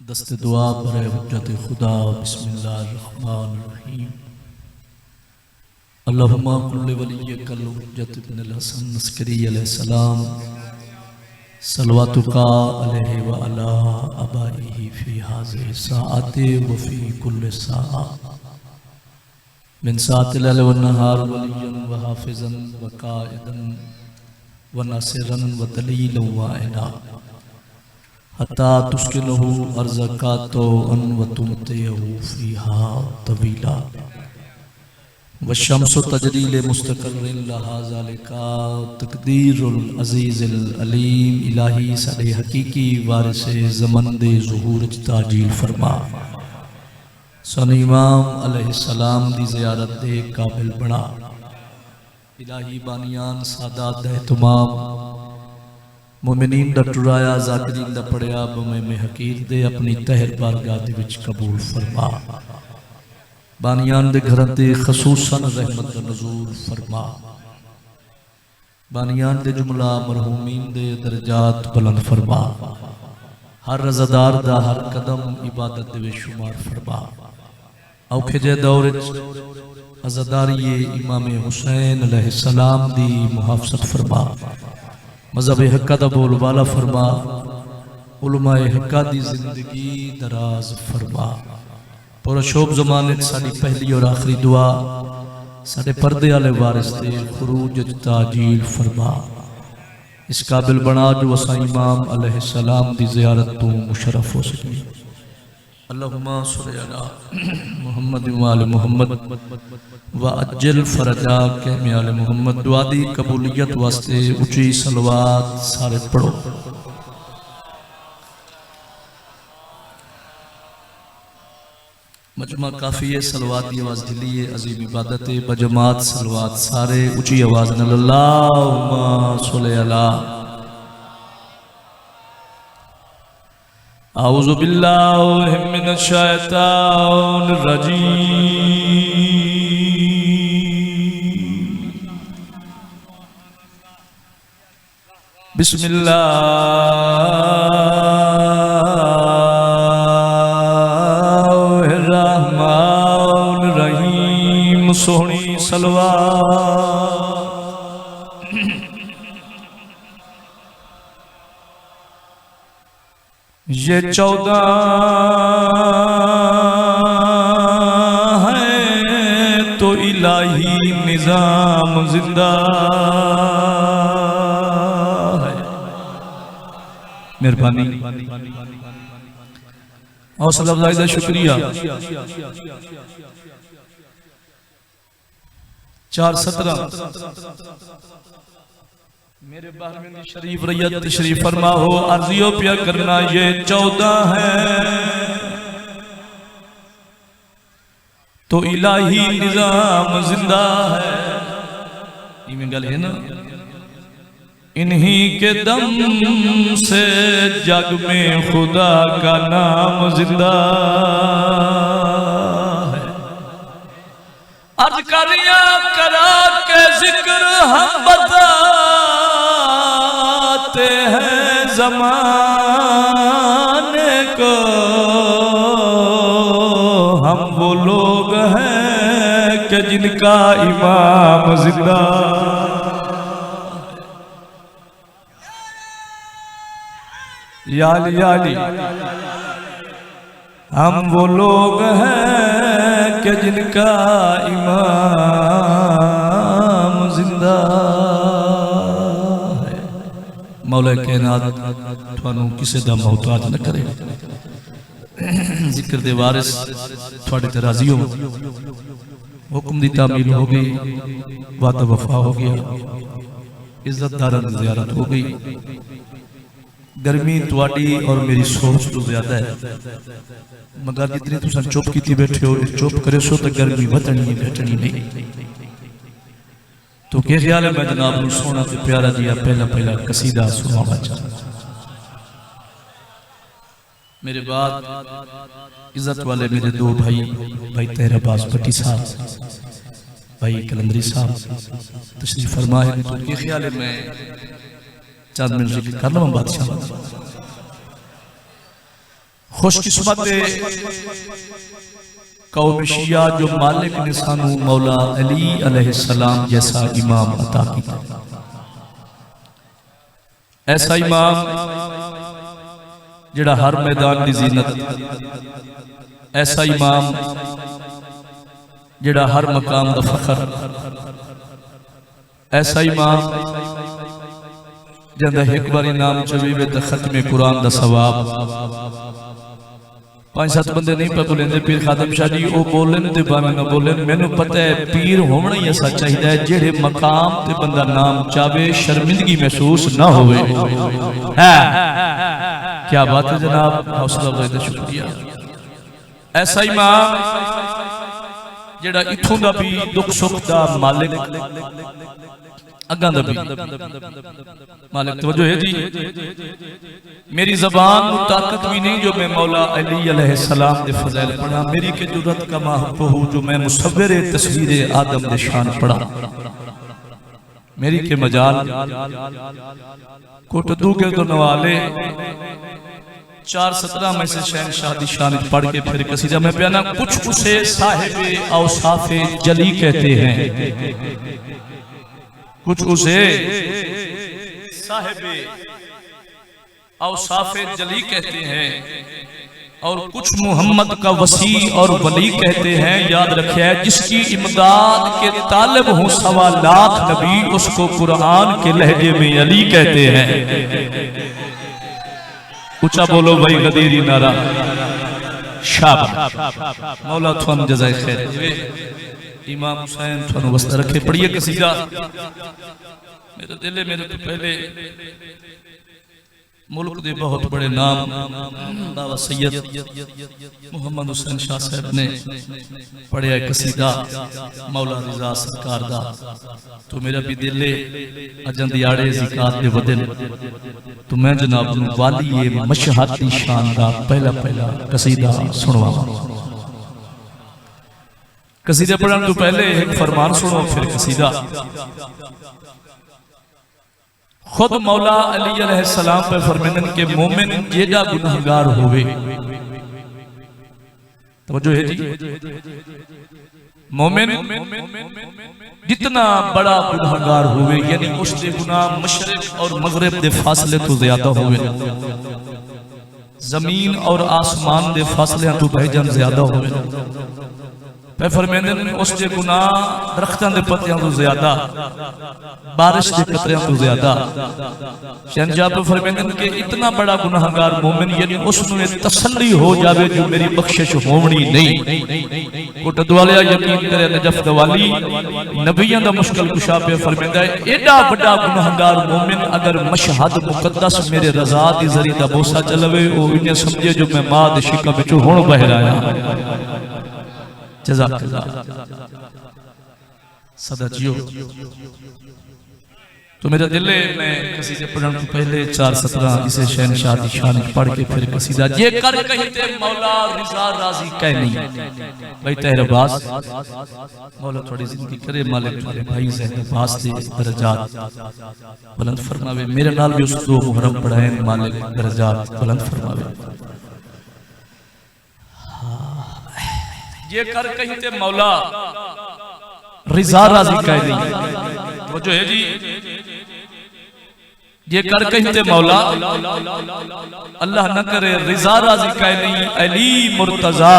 दस्त दुआ बर हुज्जत खुदा बिस्मिल्लाहिर्रहमानिर्रहीम। अल्लाहुम्मा कुल्लि वलिय्यकल हुज्जत इब्नुल हसन अस्करी अलैहिस्सलाम सलवातुका अलैहि व अला आबाइही फी हाज़िहि साअति व फी कुल्लि साअ मिन साअतिल लैल वन नहार वलिय्यन व हाफ़िज़न व काइदन व नासिरन व दलीलन व इना हत्ता तुस्किनहु अर्ज़कातो अन व तुमतिहु फ़ीहा तवीला व शम्सु तजरी लिमुस्तक़र्रिन लहा ज़ालिका तक़दीरुल अज़ीज़िल अलीम। इलाही साडे हकीकी वारिसे ज़मन दे ज़ुहूर च ताजील फरमा। सन इमाम अलैहिस्सलाम दी ज़ियारत दे काबिल बना। इलाही बानियान सादात दा एहतमाम मोमिनीन दा टुराया ज़ाकिरीन दा पढ़िया बमे में हकीर दे अपनी तहर बारगाह दे विच कबूल फरमा। बानियान दे घरां ते खसूसन रहमत दा नज़ूल फरमा। बानियान दे जुमला मरहूमीन दे दर्जात बुलंद फरमा। हर रज़ादार दा हर कदम इबादत दे विच शुमार फरमा। औखे जे दौर अज़ादारी इमाम हुसैन अलैहिस्सलाम दी मुहाफ़ज़त फरमा। मज़हब हक्का दा बोलबाला फरमा। उलमाए हक्का दी जिंदगी दराज फरमा। पुरशोभ ज़माने साडी पहली और आखिरी दुआ साडे पर्दे वाले वारिस दे खुरूज ताजील फरमा। इस काबिल बना जो असा इमाम अलैहिस्सलाम दी ज़ियारत तो मुशर्रफ हो सके। अल्लाहुम्मा सल्लि अला मुहम्मद व आले मुहम्मद व अज्जल फरजा के आले मुहम्मद। दुआ दी कबूलियत वास्ते उची सलवात सारे पढ़ो। मजमा काफी है सलवात की आवाज ढिली है। अजीम इबादत है बजमात सलवात सारे उची आवाज न अल्लाहुम्मा सल्लि अला। औज़ु बिल्लाहि मिनश शैतानिर रजीम। बिस्मिल्लाहिर्रहमानिर्रहीम। सोहनी सलवात। ये 14 है तो इलाही निजाम जिंदा है। मेहरबानी हौसला अफजाई का शुक्रिया। 4:17 मेरे बारहवीं शरीफ रैयत तशरीफ फरमा हो। अर्जियो पिया करना ये 14 है तो इलाही निजाम जिंदा है। इनमें गल है ना। इन्हीं के दम से जग में खुदा का नाम जिंदा है। अर्ज करिया करा के जिक्र हम बताते हैं ज़माने को। हम वो लोग हैं कि जिनका इमाम जिंदा। याली याली हम वो लोग हैं कि जिनका इमाम जिंदा है। मौला कायनात थानू किसे दा मोहताज न करे। जिक्र दे वारिस थोड़े ते राजी हो। हुक्म दी तामील हो गई। वादा वफा हो गया। इज्जतदारां दी ज़ियारत हो गई। गर्मी तुहाडी और मेरी सोच तो ज्यादा है मगर जितनी तुम चुप की बैठे हो चुप करे सो तो गर्मी वधनी है घटनी नहीं। तो क्या ख्याल है मैं जनाब नूं सोहना ते प्यारा जिहा पहला पहला कसीदा सुनावा चाहता। मेरे बाद इज्जत वाले मेरे दो भाई भाई तेरा अब्बास भट्टी साहब भाई कलंदरी साहब तशरीफ फरमाए। तो क्या ख्याल है मैं चंद मिनट जिक्र कर लूँ बादशाह। खुशकिस्मत कौम शिया जो मालिक ने सानू मौला अली अलैहिस्सलाम जैसा इमाम अता किया। ऐसा इमाम जिहड़ा हर मैदान की जीनत, ऐसा इमाम जिहड़ा हर मकाम का फखर, ऐसा इमाम जिहदा एक बारी नाम चवीवे तो खत्मे कुरान का सवाब। 5-7 बंदे नहीं पे बोलेंदे पीर खादम शाह जी वो बोलन ते भावें ना बोलन, मैनू पता है पीर होना ही ऐसा चाहिए है जेड़े मकाम ते बंदा नाम चावे शर्मिंदगी महसूस ना होवे। क्या बात है जनाब, हौसला अफजाई, शुक्रिया। ऐसा इमाम जेड़ा इथों दा भी दुख सुख दा मालिक, अगां दा भी मालिक। तवज्जो है जी, मेरी जबान को ताकत भी नहीं जो मैं मौला अली अलैहिस्सलाम दे फज़ैल पढ़ा, मेरी के जुरत का महबूब जो मैं मुसव्विर तस्वीर आदम दे शान पढ़ा, मेरी के मजाल कोट दू के तो नवाले 4:17 में से शहनशाह दी शान पढ़ के फिर कसीदा में प्याना। कुछ उसे साहिबे औसाफे जली कहते हैं, कुछ उसे साहिबे औसाफे जली कहते हैं, और कुछ मोहम्मद का वसी और वली कहते हैं। याद रखिए जिसकी इमदाद के तालिब हो 1.25 लाख नबी, उसको कुरान के लहजे में अली कहते हैं। ऊंचा बोलो भाई गदीरी नारा। शाबाश, मौला थुन जज़ाए खैर। इमाम हुसैन थुन वस्ता रखे। पढ़िए कसीदा। मेरे दिल मेरे तो पहले मुल्क दे बहुत बड़े नाम बाबा सैयद मोहम्मद हुसैन शाह साहब ने पढ़िया कसीदा मौला रिजा सरकार दा, तो मेरा भी दिल अजन दिहाड़े ज़िकात दे वदन तो मैं जनाब नूं वाली मशहद दी शान दा पहला कसीदा सुनवावां। कसीदा पढ़ने तो पहले एक फरमान सुनो, फिर कसीदा। खुद मौला अली अलैहिस्सलाम पे फरमानन के मोमिन जेड़ा गुनाहगार होवे, तवज्जो है जी, मोमिन जितना बड़ा गुनाहगार होवे यानी उसके गुनाह मशरिक और मगरिब दे फासले तो ज्यादा होवे, जमीन और आसमान दे फासले तो भाईजान ज्यादा होवे। पे फरमानन उसके गुनाह दरख्तां दे पत्तियां तो ज्यादा, बारिश के कतरियां तो ज्यादा। शहनशाह पे फरमानन के इतना बड़ा गुनाहगार मोमिन यानी उसनु ये तसल्ली हो जावे जो मेरी बख्शिश होवनी नहीं। कोट दवालिया यकीन करे नजफ दवाली नबियां दा मुश्किल कुशा पे फरमांदा है एडा बड़ा गुनाहगार मोमिन अगर मशहद मुकद्दस मेरे रजा दी जरिए दा बोसा चलवे ओ इने समझे जो मैं मां दे शिका विचों हुण बहर आया। जज़ाकल्लाह सदा जियो। तो मेरा दिल है मैं कसीदे पढ़ने तो पहले 4:17 इसे शहनशाह दी शान पढ़ के फिर कसीदा ये कर कहते मौला रिजा राजी कह नहीं भाई तेरे बास मौला थोड़ी जिंदगी करे, मालिक तुम्हारे भाई ज़हन बास दे दर्जात बुलंद फरमावे, मेरे नाल भी उस दो मुहर्रम पढ़ाए मालिक दर्जात बुलंद फरमावे। ये कर कहते मौला रिजा राजी कह नहीं, वो जो है जी ये कर कहते मौला अल्लाह न करे रिजा राजी कह नहीं, अली मुर्तजा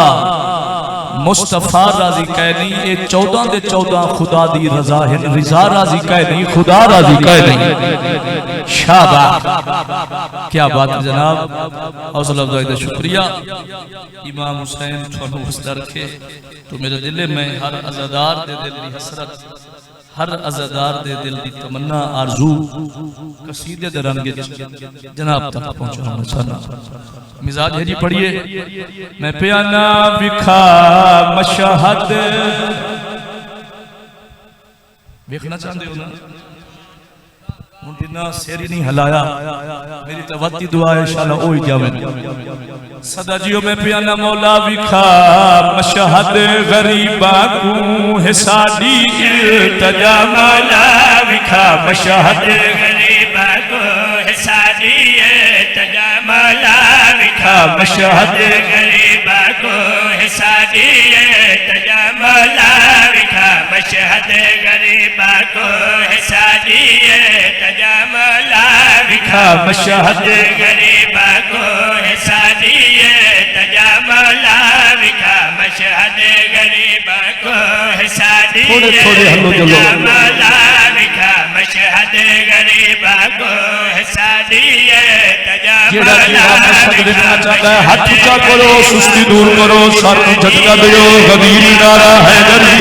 मुस्तफा राजी कह नहीं, ये 14 दे 14 खुदा दी रजा है, रिजा राजी कह नहीं खुदा राजी कह नहीं। शाबाश, क्या बात है जनाब, हौसला अफजाई दा शुक्रिया। इमाम हुसैन थोड़ा हौसला रखे। तो मेरे दिल में हर अज़ादार दे दिल दी हसरत, हर अज़ादार दे दिल दी तमन्ना आरज़ू कसीदे दे रंग जनाब तक पहुंचाना चाहना। मिजाज है जी पढ़िए। मैं प्याना विखा मशहद देखना चाहते हो ना, उनकी सेरी नहीं हलाया, मेरी तवत्ती दुआ है इंशाअल्लाह ओ ही जावे। सदा जियो में प्याना मौला विखा मशहद गरीबा को है साडी इल्तजा, मौला विखा मशहद गरीबा को है साडी इल्तजा, मौला विखा मशहद गरीबा को हिस्सा दिए तजमला विखा मशहद गरीबा को हिस्सा दिए तजमला विखा मशहद गरीबा को हिस्सा दिए तजमला विखा मशहद गरीबा को हिस्सा दिए तजमला विखा मशहद गरीबा को हिस्सा दिए तजमला हाथ ऊंचा करो सुस्ती दूर करो सर झटका दो गदीर नारा हैदरी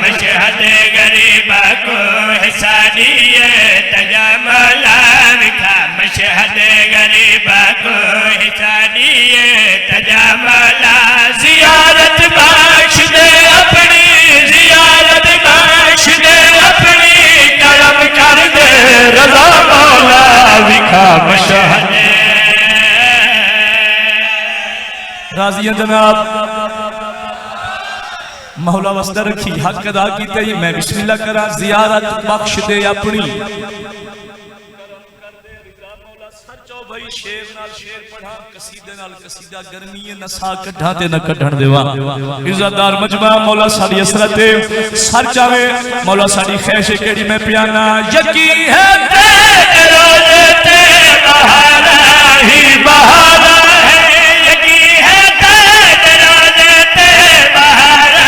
मशहद गरीबा को हिस्सा दिए तजमला विखा मशहद गरीबा को हिस्सा दिए तजमला जियारत बख्श दे अपनी जियारत बख्श दे अपनी करम कर दे रज़ा मौला विखा मशहद राजी जनाब मौला वस्ता रखी हक अदा की मैं बिस्मिल्लाह करा जियारत बख्श दे अपनी भाई शेर नाल शेर पढ़ा कसीदे नाल कसीदा गर्मी नसा कढ़ा ते न कढ़ण देवा इज्जतदार मजमा मौला साडी असरत सर जावे मौला साडी खैश केड़ी मैं पियाना यकीन है तेरे रोजे ते बहारा ही बहारा है यकीन है तेरे रोजे ते बहारा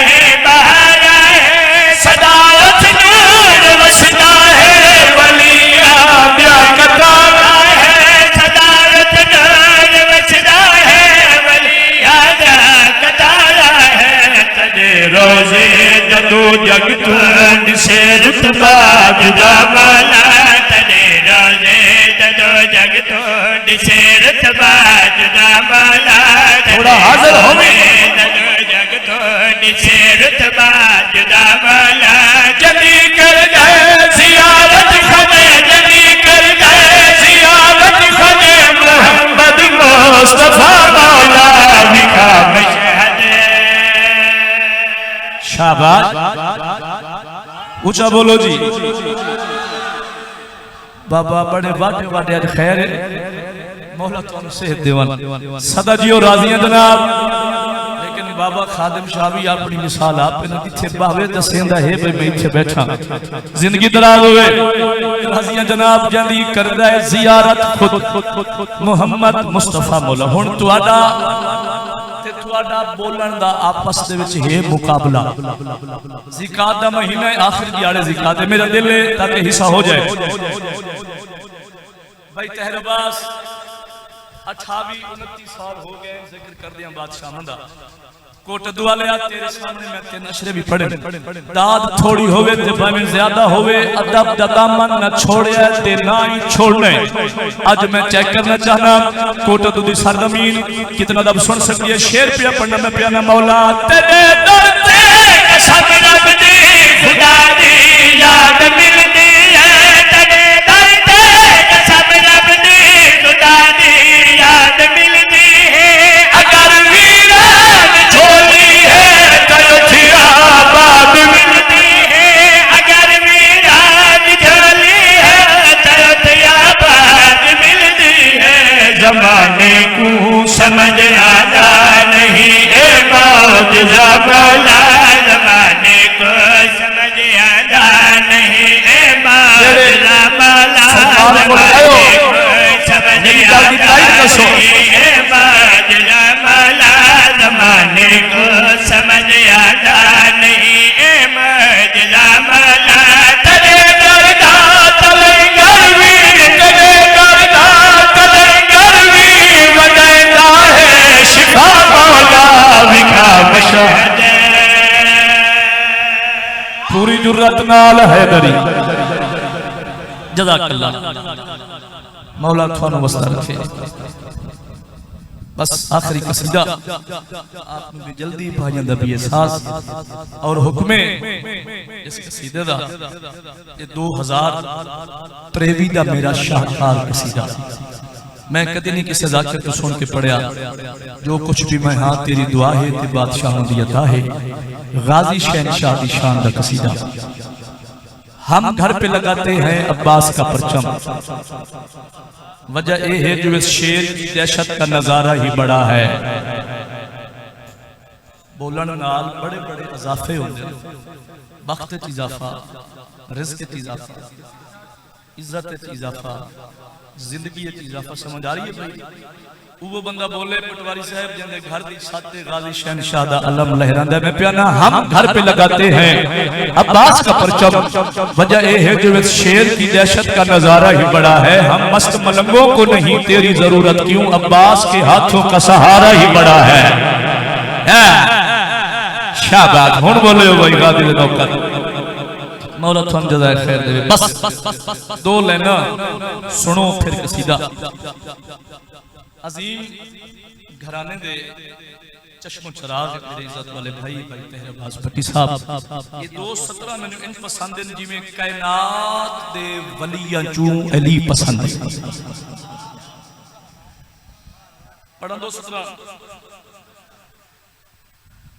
ही बहारा है सदावत नूर वसदा है वलिया ब्या कता रोजे जदो जग तू से रुतबा जुदा मौला तने रोजे जदो जग तू से रुतबा जुदा मौला थोड़ा हाजिर होवे जदो जग तू से रुतबा जुदा मौला जल्दी कर गए जियारत खने जल्दी कर गए जियारत खने मोहम्मद मुस्तफा मौला विखा शाबाश ऊंचा बोलो जी बाबा बड़े वाटे वाटे आज खैर मौला तुम सेहत देवन सदा जियो राजियां जनाब लेकिन बाबा खादिम शाह भी अपनी मिसाल आप किथे बावे दसेंदा है भाई मैं इथे बैठा जिंदगी दराज होवे राजियां जनाब जंदी करदा है जियारत खुद मोहम्मद मुस्तफा मौला हुन तुहाडा बोलन दा आपस दे विच है मुकाबला ज़िकात दा महीना आखिर दिहाड़े ज़िकात है मेरा दिल है ताकि हिस्सा हो जाए भाई तहरबास 28-29 साल हो गए जिक्र कर दिया बादशाह दा कोट दुआले तेरे सामने मैं ते नशरे भी पढ़े दाद थोड़ी होवे ते भाਵੇਂ ज्यादा होवे अदब दा दामन न छोड़या ते ना ही छोड़ने आज मैं चेक करना चाहना कोट दी सरजमीन कितना दब सुन सकती है शेर पे पढ़ना मैं पियाना मौला तेरे दर ते कसम रब दी खुदा दी याद मिलदी है तेरे दर ते कसम रब दी खुदा दी याद मिलदी है अगर वीरान झोली है तयथिया बात मिलती है अगर वीरान झोली है तयथिया बात मिलती है जमाने को समझ आता नहीं है मौजज़ा मौला जमाने को समझ आता नहीं है मौजज़ा मौला जमाने को समझ आता नहीं है मौजज़ा मौला जमाने को समझ आता नहीं है मौजज़ा मौला तेरे दरदा तले गर्वी तेरे दरदा तले गर्वी वजदा है शिफा मौला विखा मशहद पूरी जुर्रत नाल हैदरी जज़ाकल्लाह मौला थानू वस्ता रखे बस आखिरी कसीदा आपने भी जल्दी भाइयों दा भी एहसास और हुक्मे इस कसीदे दा ये 2023 दा मेरा शाहकार कसीदा मैं कदी नहीं किसी जाकर तो सुन के पढ़िया जो कुछ भी मैं हाँ तेरी दुआ है ते बादशाहों दी अता है गाजी शहनशाह की शान दा कसीदा हम घर पे लगाते हैं अब्बास का परचम वजह यह है जो इस शेर की दहशत का नजारा ही बड़ा है। बोलन नाल बड़े बड़े इजाफे होंगे, वक्त इजाफा, रिज़्क़ इजाफा, इज्जत इजाफा, जिंदगी इजाफा। समझ आ रही है भाई? वो बंदा बोले पटवारी साहब जिंदे घर दी छत गाजी शहनशाह दा अलम लहरांदा मैं प्याना हम घर पे लगाते हैं अब्बास का परचम। वजह यह है जो इस शेर की दहशत का नजारा ही बड़ा है। हम मस्त मलंगों को नहीं तेरी जरूरत क्यों, अब्बास के हाथों का सहारा ही बड़ा है। शाबाश, हुन बोले हो भाई गादी दे नौकर, मौला तुम जज़ाए खैर दे। बस दो लेना सुनो फिर कसीदा। अजीम घराने दे चश्मो चराग मेरे इज्जत वाले भाई भाई तहर अब्बास भट्टी साहब, ये 2:17 मैंने इन पसंद है जिवें कायनात दे वलियां चू अली पसंद है। पढ़ा 2:17।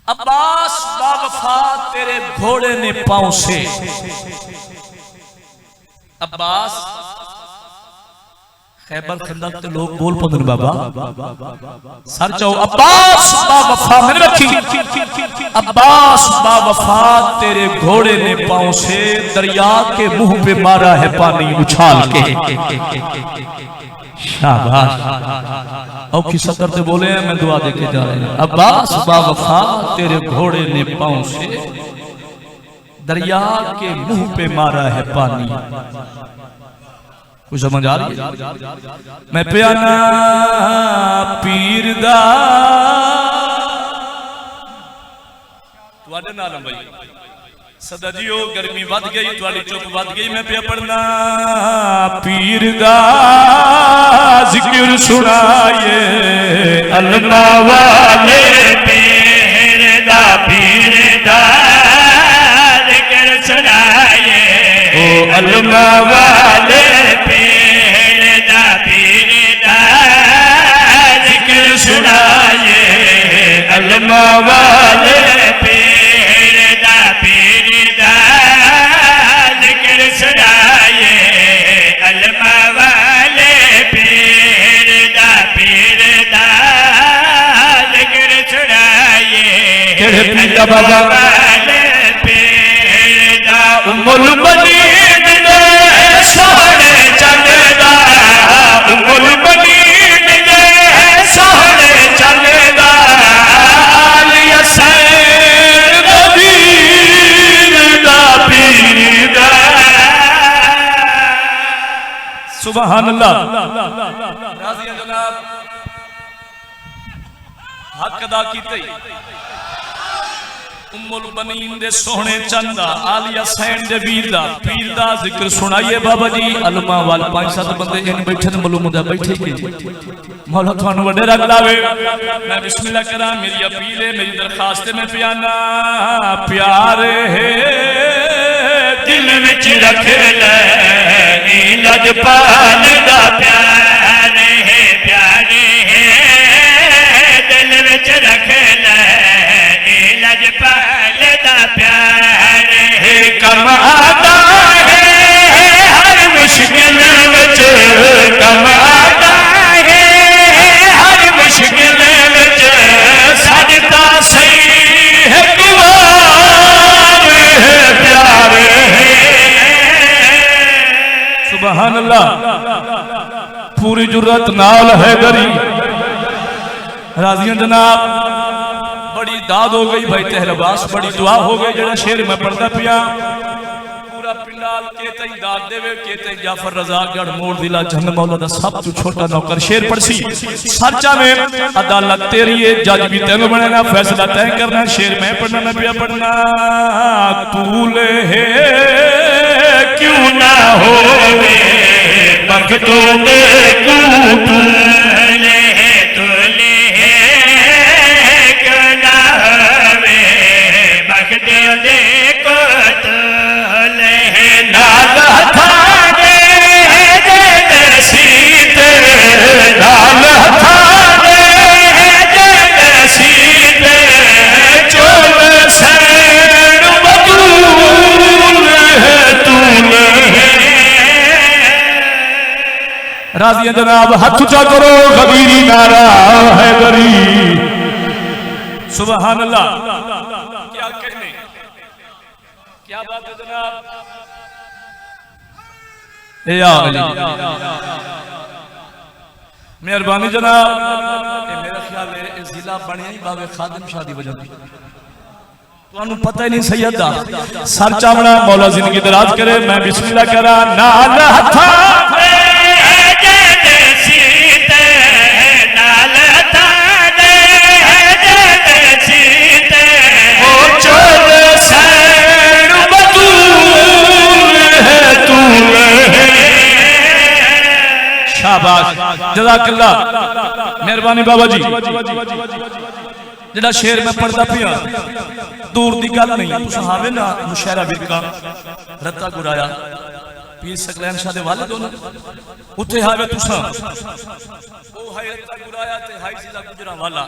अब्बास बावफा तेरे घोड़े ने पांव से, अब्बास खैबर खंदक ते लोग बोल पौंदे ने बाबा सर चाओ अब्बास बावफा मैंने रखी, अब्बास बावफा तेरे घोड़े ने पांव से दरिया के मुंह पे मारा है पानी उछाल के। शाबाश, और की सतर से बोले हैं मैं दुआ देके जा रहे हैं। अब्बास बावफा तेरे घोड़े ने पांव से दरिया के मुंह पे मारा है पानी। कुछ समझ आ रही है? मैं प्याना पीर दा तुहाडे नाल भाई सदा जियो, गर्मी वध गई तुहाडी चुप वध गई। मैं पिया पढ़ना पीर दा जिक्र सुनाए अल्लाह वाले पीर दा जिक्र सुनाए ओ अल्लाह वाले पीर दा जिक्र सुनाए अल्लाह वाले पीर दा जिक्र सुनाए अल्लाह वाले पीर दा जिक्र सुनाए बाबा वाले पीर दा उम्मुल बनीन दे सोहणे चलदा, उम्मुल बनीन दे सोहणे चलदा, अली हसैन नबीर दा पीर दा। सुभान अल्लाह। राजी हैं जनाब, हक अदा कीते। उम्मुल बनीन दे सोहणे चंदा आलिया सैन दे वीर दा पीर दा जिक्र सुनाइए बाबा जी। अलमा वाल 5-7 बंदे इन बैठे ने मालूम दा बैठे के मौला थानू वडे रंग लावे। मैं बिस्मिल्लाह करा, मेरी अपील है, मेरी दरखास्त है, मैं पियाना प्यार है दिल विच रख ले लजपाल दा प्यार है, प्यार है दिल विच रख ले लजपाल दा प्यार है। कम आता है हर मुश्किल विच, कम आता है हर मुश्किल विच, सजदा सही है कुवार है प्यार है। सुभान अल्लाह। पूरी जुर्रत नाल हैदरी राजियां जनाब। बड़ी दाद हो गई भाई तहर अब्बास, बड़ी दुआ हो गई। जड़ा शेर मैं पढ़ता पिया पूरा पिंडाल के तई दाद देवे के तई जाफर रजा गढ़ मोड़ दिला जंग मौला दा सब तू छोटा नौकर शेर पढ़सी। सच्चा में अदालत तेरी है, जज भी तेन बनना, फैसला तय करना। शेर मैं पढ़ना, मैं पिया पढ़ना तूल है क्यों ना होवे बख्तों में तूले तूले क्यों ना होवे बख्तों में तूले नाल हथाने दे सीते, नाल हथाने दे सीते, चोल सैन बतूल है तूल। राजी जनाब हाथ ऊंचा करो कबीरी नारा हैदरी सुभान अल्लाह। क्या कहने, क्या बात है जनाब। ए मेहरबानी जनाब, मेरा ख्याल है जिला बनिया ही बाबे खादिम शादी वजह तुहानू पता ही नहीं सैयद दा सर चावना मौला जिंदगी दराज करे। मैं बिस्मिल्लाह करा नाल हथा शाबाश जज़ाकल्लाह मेहरबानी बाबा जी। जेड़ा शेर मैं पढ़दा पिया दूर दी गल नहीं, तुस हावे ना मुशायरा विरका रत्ता गुराया पीर सकलैन शाह दे वालिद हो ना, उत्थे हावे तुसा ओ हाय रत्ता गुराया ते हाय जिला गुजरांवाला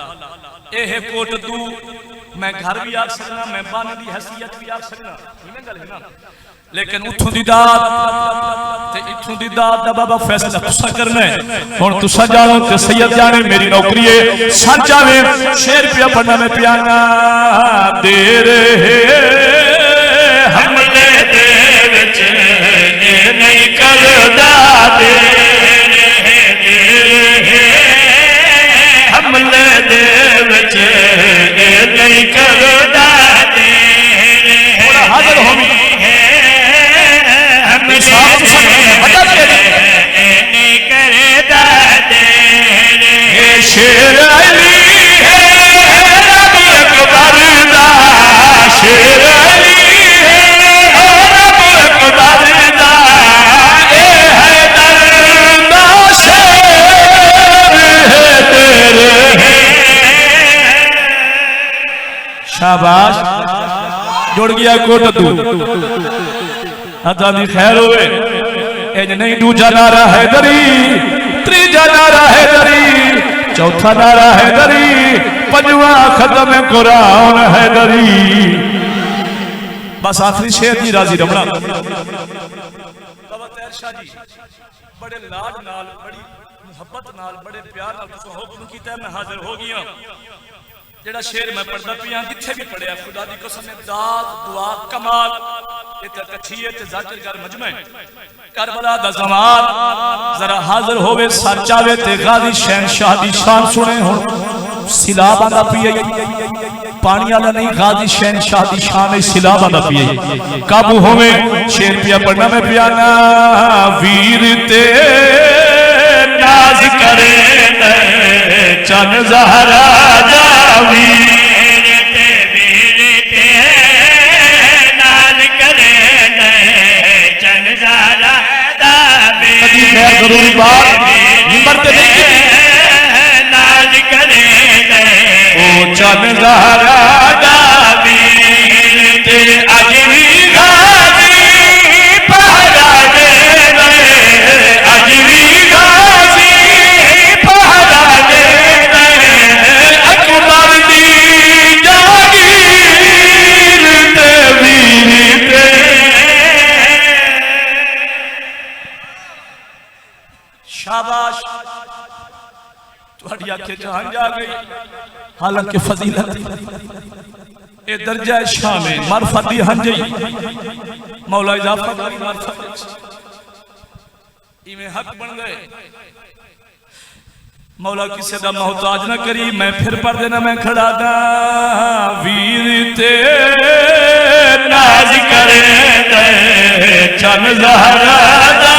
ए है कोट दू। मैं घर भी आ सकना, मैं बान दी हैसियत भी आ सकना, इवें गल है ना। लेकिन उठों दी दात ते इथों दी दात दा बाबा फैसला तुसा करना है। हुण तुसा जानो ते सैयद जाने मेरी नौकरी है। सच आवे शेर पिया पढ़ना मैं पियाना दे रहे हमले दे विच नहीं करदा दे रहे हमले दे विच नहीं करदा दे थोड़ा हाजिर होवी शेर अली है रब अकबर दा शेर अली है रब अकबर दा ए हैदर दा शेर है तेरे। शाबाश जुड़ गया कोट तू अदा दी खैर होवे। इंज नहीं दूजा नारा हैदरी, तीजा नारा हैदरी, चौथा नारा हैदरी, पंजवा खत्म कुरान हैदरी। बस आखिरी शेर जी राजी रमना बाबा तैर शाह जी बड़े लाड नाल बड़ी मुहब्बत नाल बड़े प्यार नाल तुसां हुक्म कीता मैं हाजिर हो गया। जेड़ा शेर मैं पढ़दा पिया जिथे भी पढ़िया खुदा दी कसम दाद दुआ कमाल इते कछिए ते जाकिर कर मजमे करबला दा जमाल जरा हाजिर होवे सच आवे ते गाजी शहनशाह दी शान सुने। हुण सिलाब आंदा पिया पानी वाला नहीं, गाजी शहनशाह दी शान है सिलाब आंदा पिया काबू होवे। शेर पिया पढ़ना मैं पियाना वीर ते नाज करे चन ज़हरा वीर ते नाज करे चन ज़हरा जरूरी बात निमर ते नहीं नाज करे ओ चन ज़हरा वीर ते अज भी गाजी पहरा दे अज भी गाजी पहरा दे अकबर दी जागीर ते वीर ते। शाबाश तुहाडी आंखें जहां जा गई। हालांकि फजीलत ए दर्जा शान है मार्फत दी हंजई मौला इजाफा करी मार्फत इवें हक बन गए। मौला किसी दा मोहताज ना करी। मैं फिर पढ़ देना मैं खड़ा दा वीर ते नाज करे चन ज़हरा दा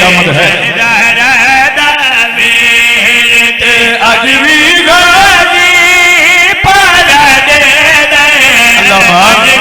आमद है अज भी गाजी पारा दे अल्लाह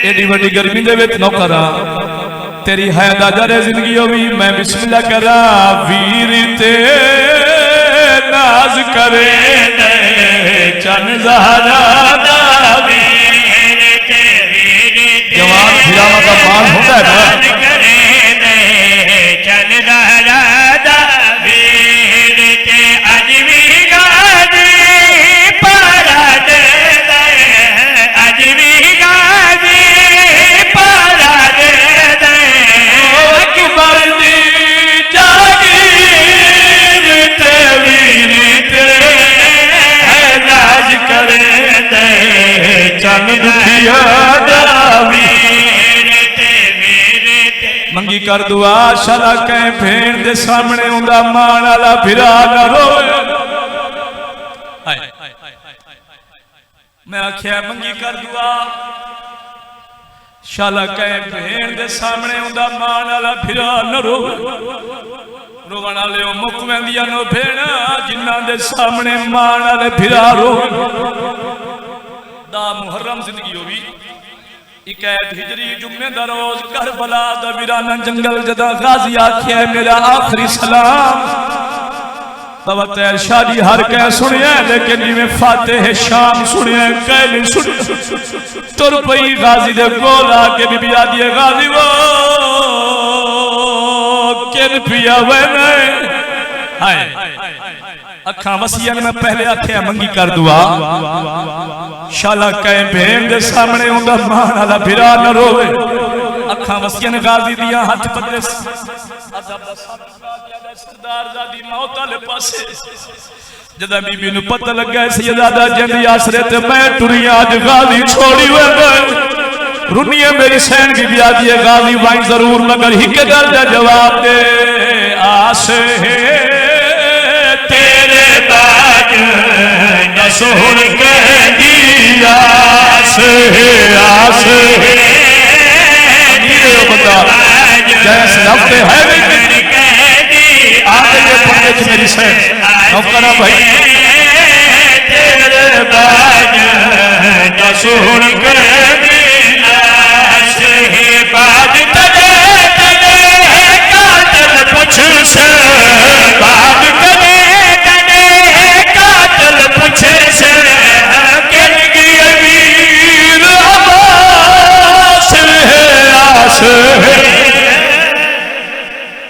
एडी बड़ी गर्मी दे विच नौकरा तेरी है दादा जिंदगी भी मैं बिस्मिल्लाह करा वीर ते नाज करे चन ज़हरा दा वीर ते जवान फिरावा का माल होता है ना चन ज़हरा दा वीर ते अज भी गाजी पारा दे अज भी मंगी कर दुआ शाला कह भेड़ दे सामने उंदा मान वाला फिरा ना रोए मैं आख्या मंगी कर दुआ शाला कह भेड़ दे सामने उंदा मान वाला फिरा ना रोए रोवन वाले मुक वेंदियां नो भेड़ा जिन्हां दे सामने मान वाले फिरा रोए दा मुहर्रम जिंदगी होगी इकैत हिजरी जुम्मे दा रोज करबला दा वीराना जंगल जदा गाजी आख्या मेरा आखिरी सलाम तवत्तैर शादी हर कह सुनिया लेकिन जिवें फातिह शाम सुनिया कह नहीं सुनिया तुर पई गाजी दे कोल आके बीबी आदी गाजी वो किन पिया वे हाय अखा वसिया मैं पहले आख्या मंगी कर दुआ शाला कह भेड़ दे सामने उंदा मान वाला फिरा न रोवे अखा वसिया ने गाजी दिया हाथ पतले सरदार दादी मौत वाले पासे जदा बीबी नु पता लगा सैयदा जंदी आसरे ते मैं टुरिया अज गाजी छोड़ी वे रुनिया मेरी सैन बीबी आदी गाजी वाई जरूर मगर हिक गल दा जवाब दे आस है तेरे बाज नसुर कह दिया आस नीरे बता जैस लफ्ते है आगे ये पढ़ने च मेरी सैन नौकरा भाई तेरे बाज नसुर कह दिया आस है बाज तले तले कातल पुछ से बाज तले तले कातल पूछे से किन की अमीर अब्बास है आस है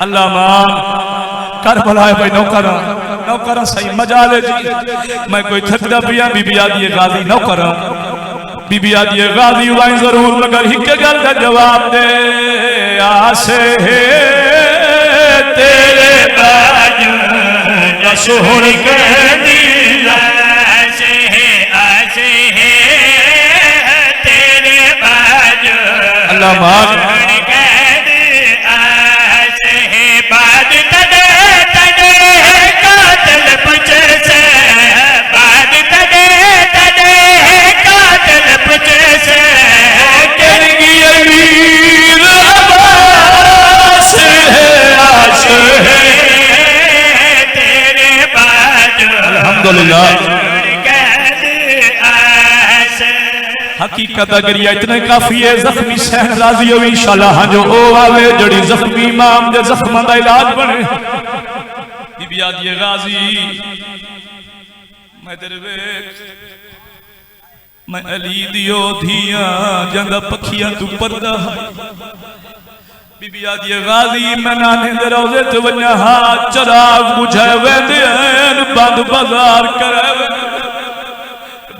अल्लाह मान करबला है भाई नौकरा नौकरा सही मजा ले जी मैं कोई थकदा पिया बीबी आदी गाजी नौकरा बीबी आदी गाजी वाई जरूर मगर हिक गल दा जवाब दे आस है तेरे बाज नसुर कह दिया आस है तेरे बाज अल्लाह मान हकीकत अगर ये इतने काफी है जख्मी सहन राजी हो इंशाल्लाह जो ओ आवे जड़ी जख्मी इमाम दे जख्मां दा इलाज बने बीबी आदी गाजी मैं तेरे वेख मैं अली दियो धियां जंदा पखियां तू पर्दा बीबी आदी गाजी मैं नाने दे रोजे ते वन्या हाथ चराग बुझे वेंदे बंद बाजार करे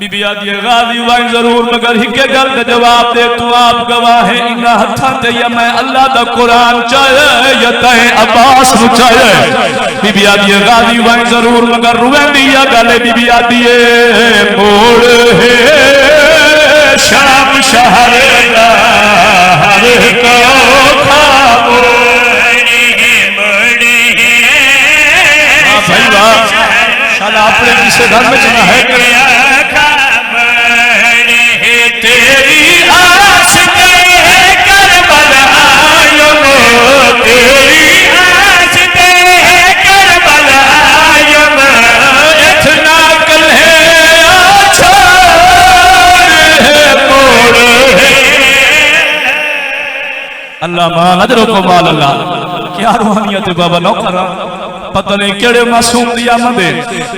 बीबी आदी गाजी वाई जरूर मगर हिके गल का जवाब दे तू आप गवाह है इन हथा ते या मैं अल्लाह दा कुरान चाहे या तय अब्बास नु चाहे बीबी आदी गाजी वाई जरूर मगर रुवेंदी या गल बीबी आदी मोड़ है शाम शहर दा हर को खाब भाई वाह, शाला अपने किसी घर में चला है तेरी आस पे करबला आयो, तेरी आस पे करबला आयो, इतना कल्हे अल्लाह मान अजरो को माल अल्लाह। क्या रूहानियत है बाबा नौकर, पता नहीं केड़े मासूम दिया मदे।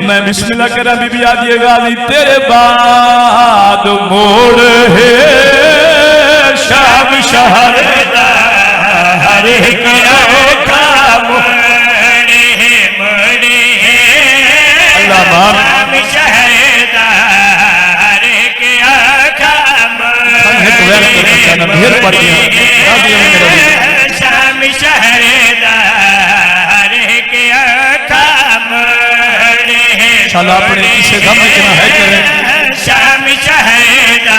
मैं बिस्मिल्लाह करा बीबी आदिए गाली तेरे बाद मोड़ है शाम शहर हर एक औखा मोड़े मोड़े अल्लाह मान शहरदा हर एक औखा ढेर पड़ गया शाम शहरदा हर एक औखा मोड़े शाला अपने किसे गम इतना है करे शाम शहरदा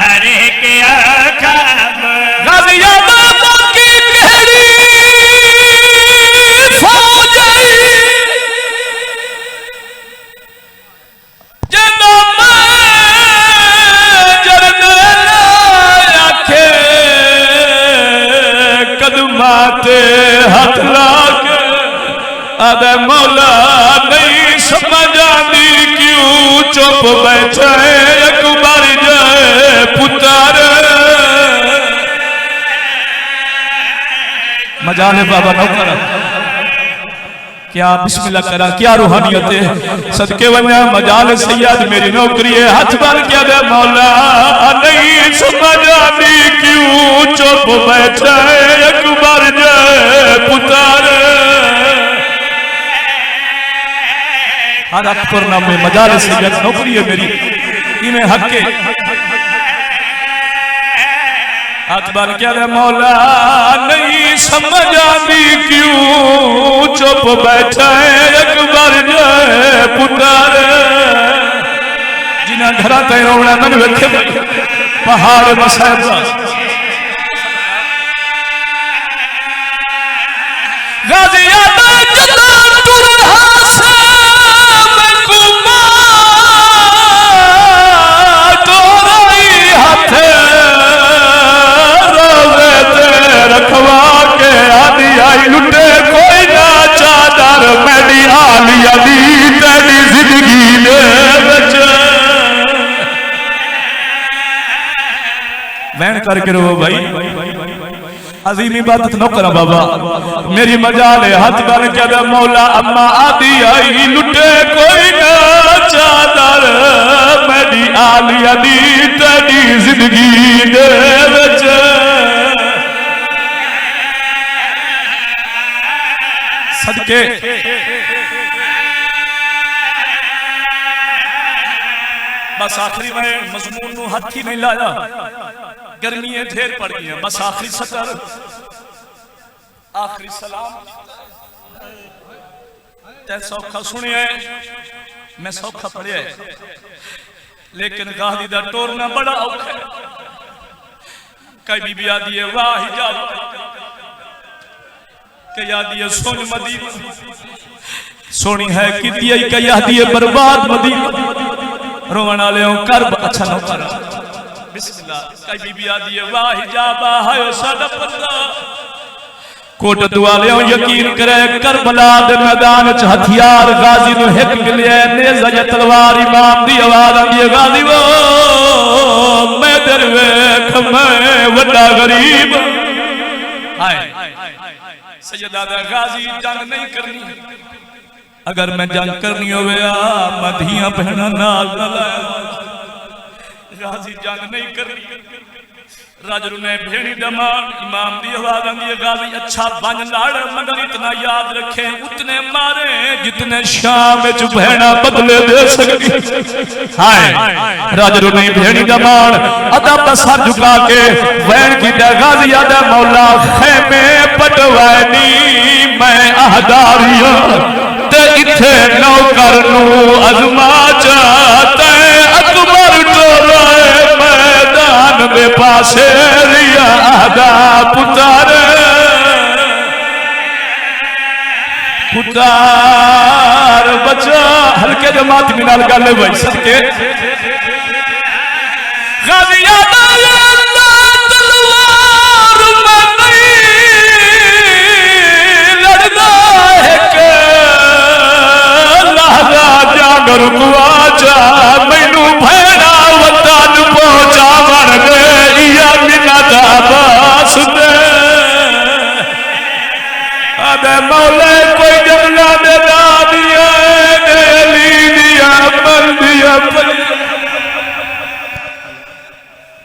हर एक औखा हाथ लाके अदे मौला नहीं समझ आती क्यों चुप बैठे अकबर जाए पुत्र मजाले बाबा नौकर क्या बिस्मिल्लाह करा क्या रूहानियत है सदके वना मजाल सैयद मेरी नौकरी है हाथ बांध के दे मौला नहीं समझ आती क्यों चुप बैठे अकबर जाए पुत्र हर अकबर नाम में मजाल सैयद नौकरी है मेरी इन्हें हक के हाथ बांध के दे मौला नहीं समझ आती क्यों चुप बैठा अकबर जाए पुत्र जिन्हें घर ते रोना मन वेखे पहाड़ मसायब गाजियाबाद जला टुरहा से मकुमा तोराई हाथे रखवा के आदि आई लुटे कोई ना चादर मेरी आलिया दी तेरी जिंदगी दे विच वैन करके रो भाई अजीम इबादत न करा बाबा मेरी मजाल हाथ बन के दे मौला अम्मा आदि आई लुटे कोई ना चादर मेरी आलिया दी तेरी जिंदगी दे विच सदके बस आखिरी में मजमून नू हाथ ही नहीं लाया गर्मियां ढेर पड़ गई बस आखिरी सतर आखिरी सलाम ते सौखा सुनिया मैं सौखा पढ़िया लेकिन गादी दा टोरना बड़ा औखा है कई बीबी आदि है वाह हिजाब के यादी है सोन मदीना सोनी है किती के यादी है बर्बाद मदीना रोवन वाले करब अच्छा न कर बिस्मिल्लाह कई बीबी आदि है वाह हिजाबा है साडा बंदा कोट दुआले यकीन करे करबला दे मैदान च हथियार गाजी नु हिक मिले नेज़ा या तलवार इमाम दी आवाज आंदी है गाजी वो मैं दर वेख मैं वड्डा गरीब हाय सैयदा गाजी जंग नहीं करनी अगर मैं जंग करनी होवे मधियां बहना नाल न लाया गाजी जंग नहीं करनी राजरू ने भेड़ी दमान इमाम दी आवाज आंदी है गाजी अच्छा बन लाड़ मगर इतना याद रखे उतने मारे जितने शाम विच बहना बदले दे सकती हाय राजरू ने भेड़ी दमान अदब सर झुका के वैन की गाजी आदा मौला खेमे पटवानी मैं आहदारिया ते इथे नौकर नू अजमा चाहते अकबर टोरे मैदान दे पासे रिया आदा पुत्र सरकार बचा हल्के जमात मिनाल गल भाई सदके गाजिया तलवार में नहीं लड़ना है के लहरा जागर गुआचा मैनू भैरा वतन पहुंचा मर गई या मिना दा बास दे अबे मौले कोई जमला दे दादिया ने ली दिया मर दिया